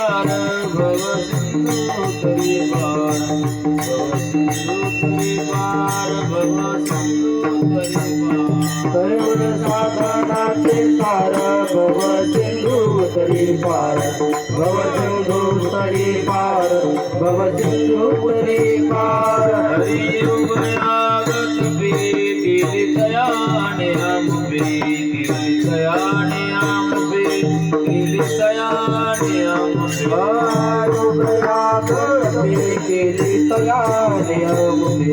पार भव सिंधू तरी पार भव सिंधू तरी पार भव सिंधू तरी पार सर्व साधनाचे सार भव सिंधू तरी पार भव सिंधू तरी पार भव सिंधू तरी पार हरि उभयागत केली तयाने आंबे केली तयाने आंबे केली तयाने आंबे केली तयाने आंबे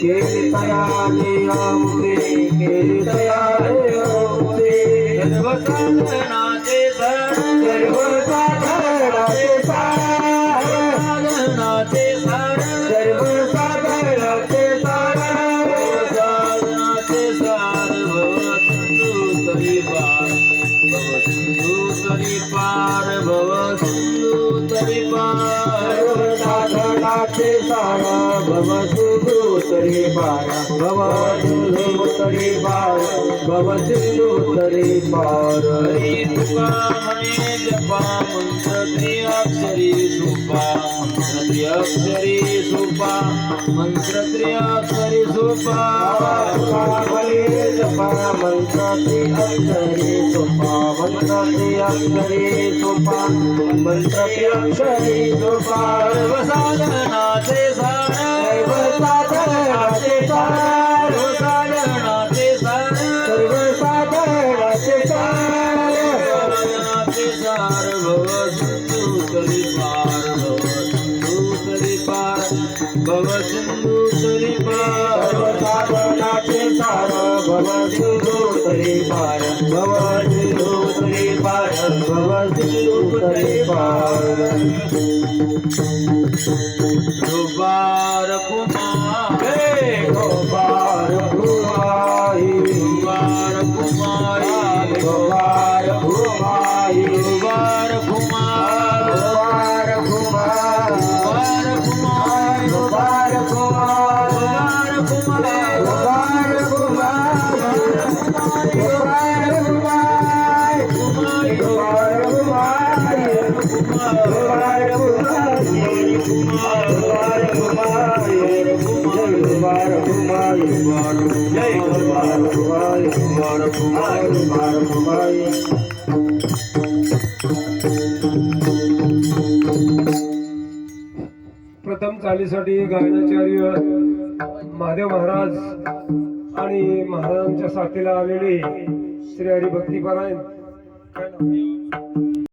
केली तयाने आंबे केली तयाने आंबे सर्व साधनाचे सर सर्व साधनाचे सार साधनाचे सर सर्व साधनाचे सार साधनाचे सार भव सिंधू तरी पार भव सिंधू तरी पार भव सिंधू तरी पार साधनाचे सार भव सिंधू तरी पार भव सिंधू तरी पार भव सिंधू तरी पार हरी तुका म्हणे जपा मंत्र त्रिअक्षरी सोपा मंत्र त्रिअक्षरी सोपा मंत्र त्रिअक्षरी सोपा हरे जपा मंत्र अक्षरे सोपा मंत्र अक्षरे सोपा मंत्र अक्षरे सोपा सर्व साधनाचे सार सर्व साधनाचे सार सर्व साधनाचे सार सर्व साधनाचे सार साधनाचे सार भव सिंधू तरी पार भव सिंधू तरी पार भव सिंधू तरी पार सर्व साधनाचे सार भव सिंधू तरी पार भव सिंधू तरी पार भव सिंधू तरी पार दुबार कुमार गोपाल भुवाई दुबार कुमारी गोपाल भुवाई दुबार कुमार गोपाल भुवाई दुबार कुमार गोपाल भुवाई दुबार कुमार गोपाल भुवाई गोपाल भुवाई गोपाल भुवाई गोपाल भुवाई गोपाल भुवाई गोपाल भुवाई जय गोपाल भुवाई गोपाल भुवाई गोपाल भुवाई प्रथम चालीसाठी गायनाचार्य महादेव महाराज आणि महाराजांच्या साथीला आलेले श्री हरिभक्तीपरायण